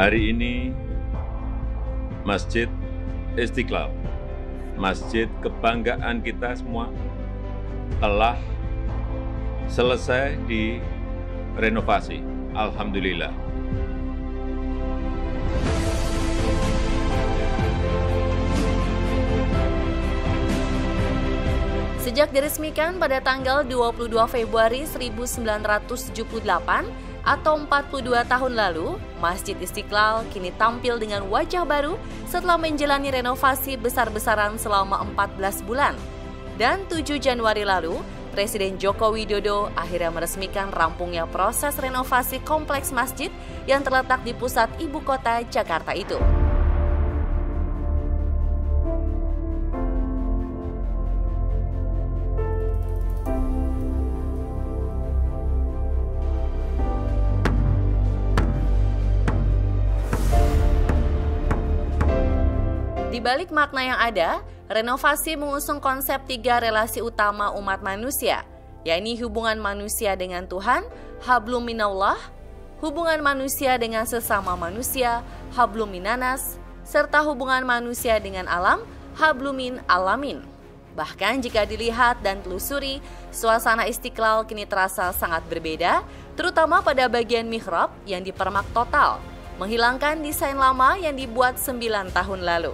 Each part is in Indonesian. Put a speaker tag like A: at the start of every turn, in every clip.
A: Hari ini, Masjid Istiqlal, masjid kebanggaan kita semua, telah selesai direnovasi. Alhamdulillah.
B: Sejak diresmikan pada tanggal 22 Februari 1978 atau 42 tahun lalu, Masjid Istiqlal kini tampil dengan wajah baru setelah menjalani renovasi besar-besaran selama 14 bulan. Dan 7 Januari lalu, Presiden Joko Widodo akhirnya meresmikan rampungnya proses renovasi kompleks masjid yang terletak di pusat ibu kota Jakarta itu. Di balik makna yang ada, renovasi mengusung konsep 3 relasi utama umat manusia, yakni hubungan manusia dengan Tuhan, hablum minallah, hubungan manusia dengan sesama manusia, hablum minanas, serta hubungan manusia dengan alam, hablum min alamin. Bahkan jika dilihat dan telusuri, suasana Istiqlal kini terasa sangat berbeda, terutama pada bagian mihrab yang dipermak total, menghilangkan desain lama yang dibuat 9 tahun lalu.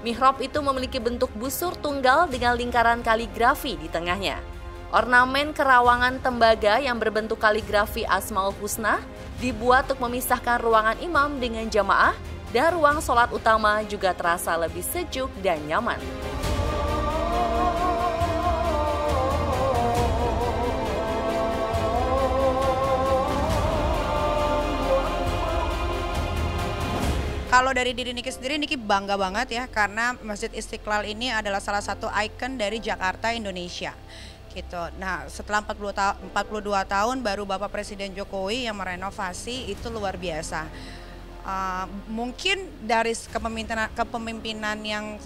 B: Mihrab itu memiliki bentuk busur tunggal dengan lingkaran kaligrafi di tengahnya. Ornamen kerawangan tembaga yang berbentuk kaligrafi Asmaul Husna dibuat untuk memisahkan ruangan imam dengan jamaah, dan ruang sholat utama juga terasa lebih sejuk dan nyaman.
C: Kalau dari diri Niki sendiri, Niki bangga banget ya karena Masjid Istiqlal ini adalah salah satu ikon dari Jakarta, Indonesia. Gitu. Nah, setelah 42 tahun baru Bapak Presiden Jokowi yang merenovasi, itu luar biasa. Mungkin dari kepemimpinan yang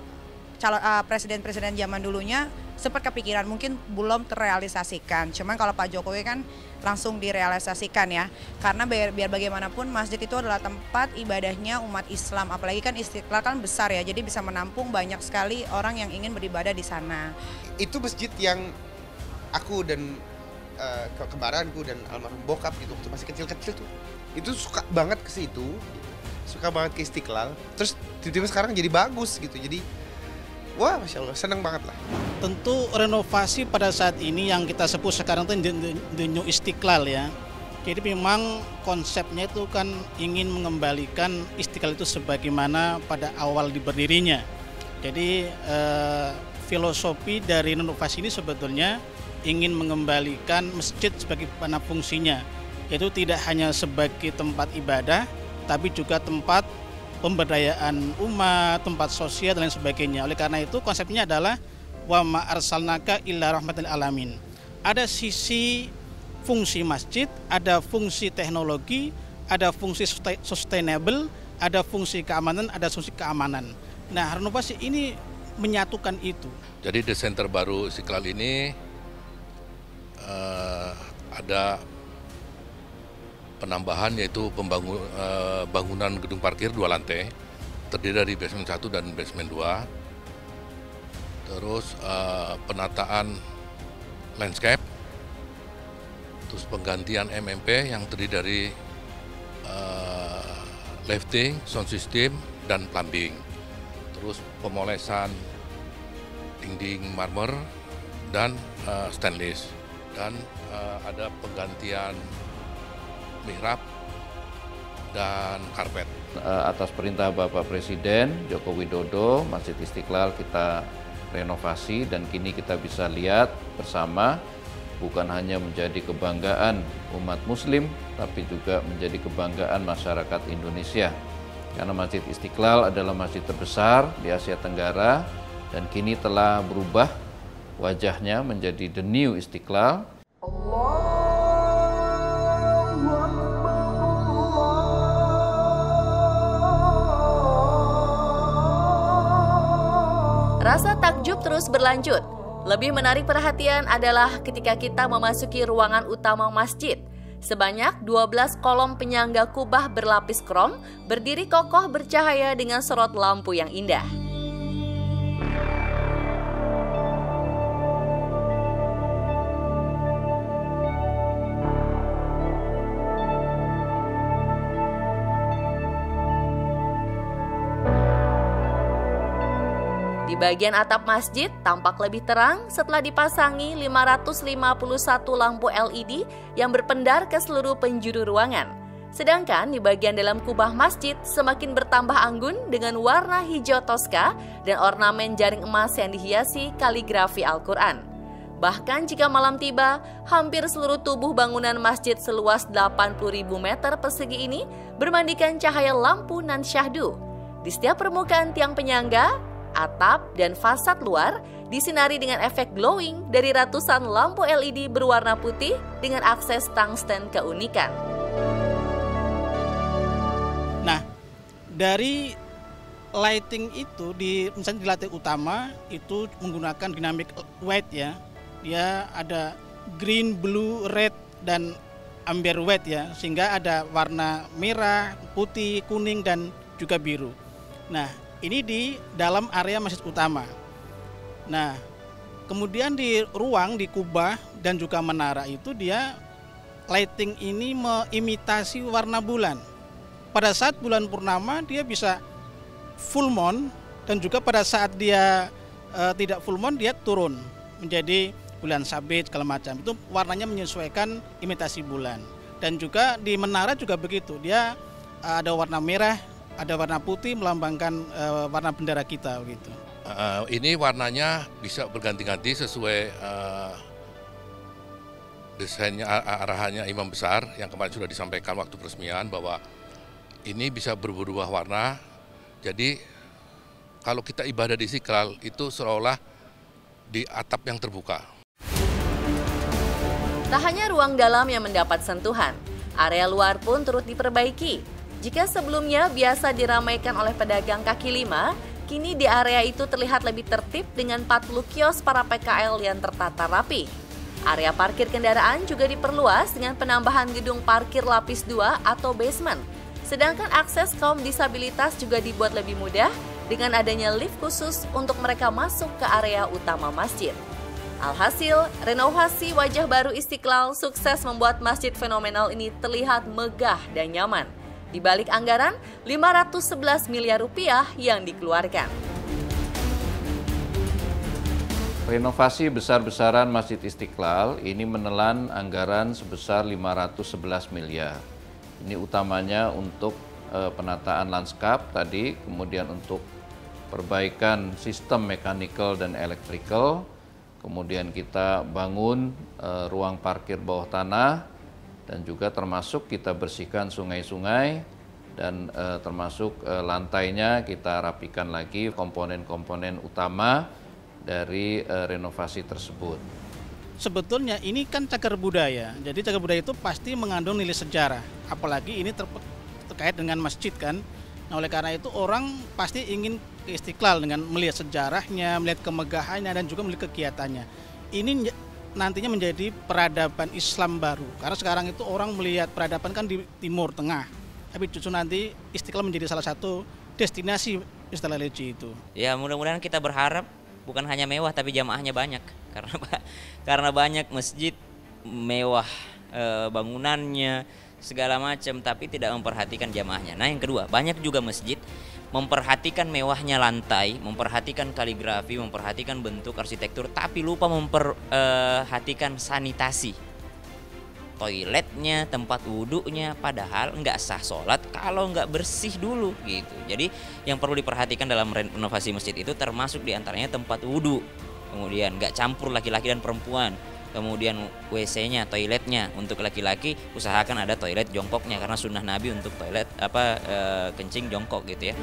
C: presiden-presiden zaman dulunya sempat kepikiran, mungkin belum terrealisasikan. Cuman kalau Pak Jokowi kan langsung direalisasikan ya. Karena biar bagaimanapun masjid itu adalah tempat ibadahnya umat Islam. Apalagi kan Istiqlal kan besar ya, jadi bisa menampung banyak sekali orang yang ingin beribadah di sana.
D: Itu masjid yang aku dan kembaranku dan almarhum bokap gitu waktu masih kecil-kecil tuh, itu suka banget ke situ, suka banget ke Istiqlal. Terus tiba-tiba sekarang jadi bagus gitu. Jadi wah, Masya Allah, senang banget lah.
E: Tentu renovasi pada saat ini yang kita sebut sekarang itu the new Istiqlal ya. Jadi memang konsepnya itu kan ingin mengembalikan Istiqlal itu sebagaimana pada awal diberdirinya. Jadi filosofi dari renovasi ini sebetulnya ingin mengembalikan masjid sebagai mana fungsinya. Yaitu tidak hanya sebagai tempat ibadah, tapi juga tempat pemberdayaan umat, tempat sosial dan lain sebagainya. Oleh karena itu konsepnya adalah wa ma arsalnaka illa rahmatan lil alamin. Ada sisi fungsi masjid, ada fungsi teknologi, ada fungsi sustainable, ada fungsi keamanan, ada fungsi keamanan. Nah, renovasi ini menyatukan itu.
F: Jadi desain terbaru Istiqlal ini ada penambahan, yaitu bangunan gedung parkir 2 lantai, terdiri dari basement 1 dan basement 2. Terus penataan landscape, terus penggantian MMP yang terdiri dari lifting, sound system, dan plumbing. Terus pemolesan dinding marmer dan stainless. Dan ada penggantian mihrab dan karpet.
G: Atas perintah Bapak Presiden Joko Widodo, Masjid Istiqlal kita renovasi dan kini kita bisa lihat bersama bukan hanya menjadi kebanggaan umat Muslim, tapi juga menjadi kebanggaan masyarakat Indonesia. Karena Masjid Istiqlal adalah masjid terbesar di Asia Tenggara dan kini telah berubah wajahnya menjadi The New Istiqlal.
B: Rasa takjub terus berlanjut. Lebih menarik perhatian adalah ketika kita memasuki ruangan utama masjid. Sebanyak 12 kolom penyangga kubah berlapis krom berdiri kokoh bercahaya dengan sorot lampu yang indah. Di bagian atap masjid tampak lebih terang setelah dipasangi 551 lampu LED yang berpendar ke seluruh penjuru ruangan. Sedangkan di bagian dalam kubah masjid semakin bertambah anggun dengan warna hijau toska dan ornamen jaring emas yang dihiasi kaligrafi Al-Quran. Bahkan jika malam tiba, hampir seluruh tubuh bangunan masjid seluas 80.000 meter persegi ini bermandikan cahaya lampu nan syahdu. Di setiap permukaan tiang penyangga, atap, dan fasad luar disinari dengan efek glowing dari ratusan lampu LED berwarna putih dengan akses tungsten keunikan.
E: Nah, dari lighting itu misalnya di lantai utama itu menggunakan dynamic white ya. Dia ada green, blue, red, dan amber white ya, sehingga ada warna merah, putih, kuning, dan juga biru. Nah, ini di dalam area masjid utama. Nah, kemudian di ruang, di kubah dan juga menara itu dia lighting ini mengimitasi warna bulan. Pada saat bulan purnama dia bisa full moon dan juga pada saat dia tidak full moon dia turun menjadi bulan sabit segala macam. Itu warnanya menyesuaikan imitasi bulan. Dan juga di menara juga begitu. Dia ada warna merah, ada warna putih melambangkan warna bendera kita gitu.
F: Ini warnanya bisa berganti-ganti sesuai desainnya, arahannya Imam Besar yang kemarin sudah disampaikan waktu peresmian bahwa ini bisa berubah warna. Jadi kalau kita ibadah di Istiqlal itu seolah di atap yang terbuka.
B: Tak hanya ruang dalam yang mendapat sentuhan, area luar pun turut diperbaiki. Jika sebelumnya biasa diramaikan oleh pedagang kaki lima, kini di area itu terlihat lebih tertib dengan 40 kios para PKL yang tertata rapi. Area parkir kendaraan juga diperluas dengan penambahan gedung parkir lapis 2 atau basement. Sedangkan akses kaum disabilitas juga dibuat lebih mudah dengan adanya lift khusus untuk mereka masuk ke area utama masjid. Alhasil, renovasi wajah baru Istiqlal sukses membuat masjid fenomenal ini terlihat megah dan nyaman. Di balik anggaran 511 miliar rupiah yang dikeluarkan.
G: Renovasi besar-besaran Masjid Istiqlal ini menelan anggaran sebesar 511 miliar. Ini utamanya untuk penataan lanskap tadi, kemudian untuk perbaikan sistem mechanical dan electrical, kemudian kita bangun ruang parkir bawah tanah, dan juga termasuk kita bersihkan sungai-sungai dan termasuk lantainya kita rapikan lagi komponen-komponen utama dari renovasi tersebut.
E: Sebetulnya ini kan cagar budaya, jadi cagar budaya itu pasti mengandung nilai sejarah, apalagi ini terkait dengan masjid kan. Nah, oleh karena itu orang pasti ingin ke Istiqlal dengan melihat sejarahnya, melihat kemegahannya dan juga melihat kegiatannya. Ini nantinya menjadi peradaban Islam baru. Karena sekarang itu orang melihat peradaban kan di Timur Tengah. Tapi justru nanti Istiqlal menjadi salah satu destinasi wisata religi itu.
H: Ya mudah-mudahan kita berharap bukan hanya mewah tapi jamaahnya banyak. Karena banyak masjid mewah bangunannya segala macam tapi tidak memperhatikan jamaahnya. Nah yang kedua, banyak juga masjid memperhatikan mewahnya lantai, memperhatikan kaligrafi, memperhatikan bentuk arsitektur, tapi lupa memperhatikan sanitasi. Toiletnya, tempat wudhunya, padahal nggak sah sholat kalau nggak bersih dulu gitu. Jadi yang perlu diperhatikan dalam renovasi masjid itu termasuk diantaranya tempat wudhu. Kemudian nggak campur laki-laki dan perempuan. kemudian WC-nya, toiletnya. Untuk laki-laki usahakan ada toilet jongkoknya karena sunnah Nabi untuk toilet kencing jongkok gitu ya.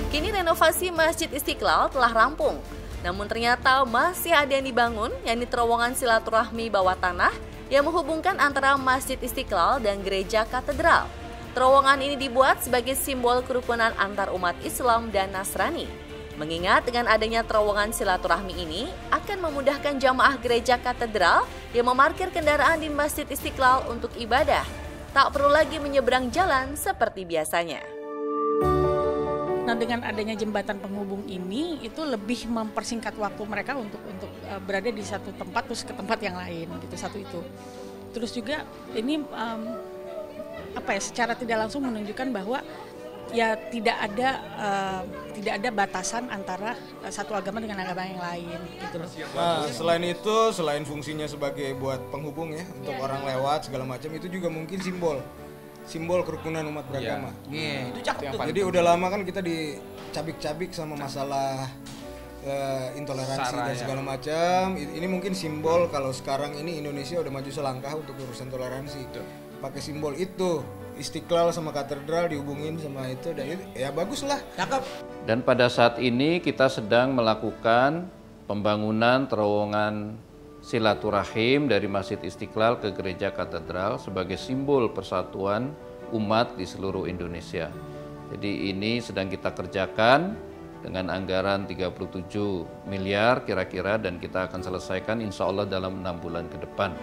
B: Kini renovasi Masjid Istiqlal telah rampung. Namun ternyata masih ada yang dibangun, yakni terowongan silaturahmi bawah tanah yang menghubungkan antara Masjid Istiqlal dan Gereja Katedral. Terowongan ini dibuat sebagai simbol kerukunan antar umat Islam dan Nasrani. Mengingat dengan adanya terowongan silaturahmi ini akan memudahkan jamaah Gereja Katedral yang memarkir kendaraan di Masjid Istiqlal untuk ibadah. Tak perlu lagi menyeberang jalan seperti biasanya.
I: Nah, dengan adanya jembatan penghubung ini itu lebih mempersingkat waktu mereka untuk berada di satu tempat terus ke tempat yang lain gitu, satu itu. Terus juga ini secara tidak langsung menunjukkan bahwa ya tidak ada batasan antara satu agama dengan agama yang lain gitu loh.
J: Nah, selain fungsinya sebagai buat penghubung ya untuk orang lewat segala macam, itu juga mungkin simbol kerukunan umat beragama.
K: Itu cakep tuh.
J: Jadi udah lama kan kita dicabik-cabik sama masalah intoleransi dan segala macam. Ini mungkin simbol kalau sekarang ini Indonesia udah maju selangkah untuk urusan toleransi. Pakai simbol itu, Istiqlal sama katedral dihubungin sama itu, dan itu ya bagus lah.
K: Cakep.
G: Dan pada saat ini kita sedang melakukan pembangunan terowongan silaturahim dari Masjid Istiqlal ke Gereja Katedral sebagai simbol persatuan umat di seluruh Indonesia. Jadi ini sedang kita kerjakan dengan anggaran 37 miliar kira-kira, dan kita akan selesaikan insya Allah dalam 6 bulan ke depan.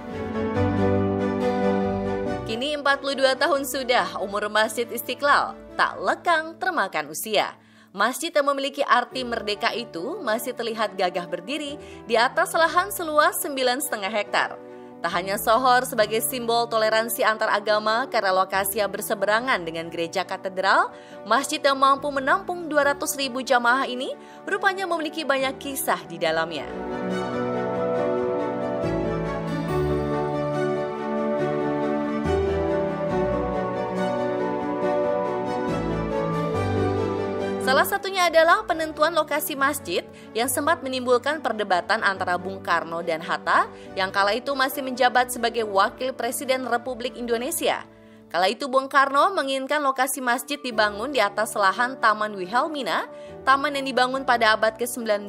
B: Kini 42 tahun sudah umur Masjid Istiqlal, tak lekang termakan usia. Masjid yang memiliki arti merdeka itu masih terlihat gagah berdiri di atas lahan seluas 9,5 hektar. Tak hanya sohor sebagai simbol toleransi antar agama karena lokasinya berseberangan dengan Gereja Katedral, masjid yang mampu menampung 200.000 jamaah ini rupanya memiliki banyak kisah di dalamnya. Salah satunya adalah penentuan lokasi masjid yang sempat menimbulkan perdebatan antara Bung Karno dan Hatta yang kala itu masih menjabat sebagai Wakil Presiden Republik Indonesia. Kala itu Bung Karno menginginkan lokasi masjid dibangun di atas lahan Taman Wilhelmina, taman yang dibangun pada abad ke-19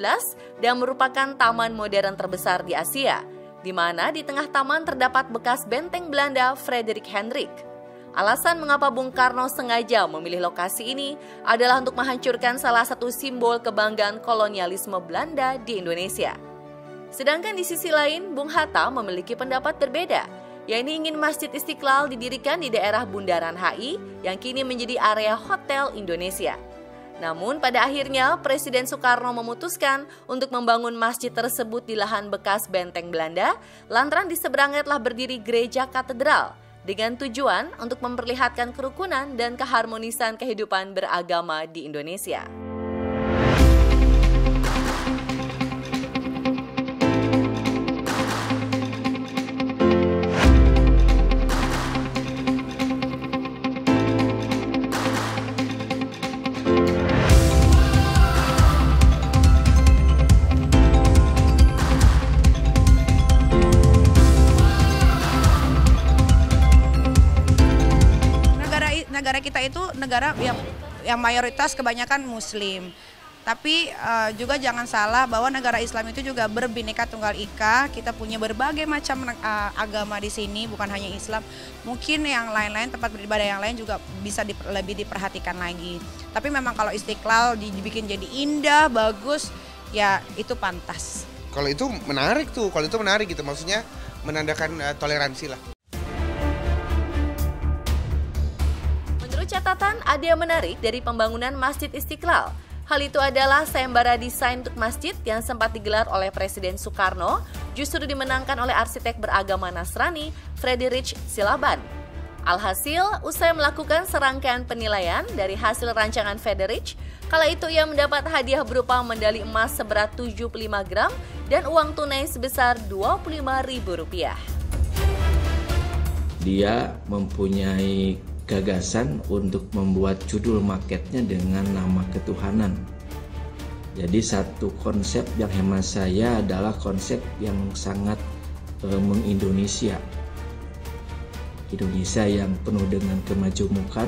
B: dan merupakan taman modern terbesar di Asia, di mana di tengah taman terdapat bekas benteng Belanda Frederik Hendrik. Alasan mengapa Bung Karno sengaja memilih lokasi ini adalah untuk menghancurkan salah satu simbol kebanggaan kolonialisme Belanda di Indonesia. Sedangkan di sisi lain, Bung Hatta memiliki pendapat berbeda, yakni ingin Masjid Istiqlal didirikan di daerah Bundaran HI yang kini menjadi area Hotel Indonesia. Namun pada akhirnya Presiden Soekarno memutuskan untuk membangun masjid tersebut di lahan bekas benteng Belanda, lantaran di seberangnya telah berdiri Gereja Katedral, dengan tujuan untuk memperlihatkan kerukunan dan keharmonisan kehidupan beragama di Indonesia.
C: Negara kita itu negara yang mayoritas kebanyakan Muslim. Tapi juga jangan salah bahwa negara Islam itu juga berbineka tunggal ika. Kita punya berbagai macam agama di sini, bukan hanya Islam. Mungkin yang lain-lain, tempat beribadah yang lain juga bisa lebih diperhatikan lagi. Tapi memang kalau Istiqlal dibikin jadi indah, bagus, ya itu pantas.
D: Kalau itu menarik tuh, gitu, maksudnya menandakan toleransi lah.
B: Catatan ada yang menarik dari pembangunan Masjid Istiqlal. Hal itu adalah sayembara desain untuk masjid yang sempat digelar oleh Presiden Soekarno justru dimenangkan oleh arsitek beragama Nasrani Frederik Silaban. Alhasil, usai melakukan serangkaian penilaian dari hasil rancangan Frederik, kala itu ia mendapat hadiah berupa medali emas seberat 75 gram dan uang tunai sebesar Rp25.000.
L: Dia mempunyai gagasan untuk membuat judul maketnya dengan nama ketuhanan. Jadi satu konsep yang hemat saya adalah konsep yang sangat mengindonesia. Indonesia yang penuh dengan kemajumukan,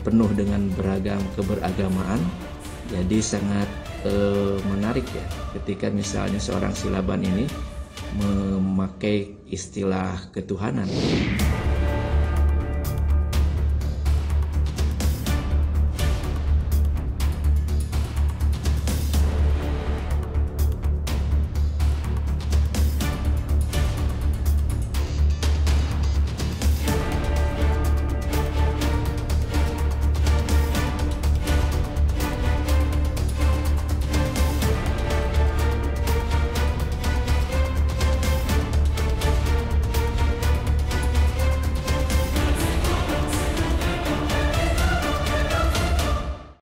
L: penuh dengan beragam keberagamaan. Jadi sangat menarik ya ketika misalnya seorang Silaban ini memakai istilah ketuhanan.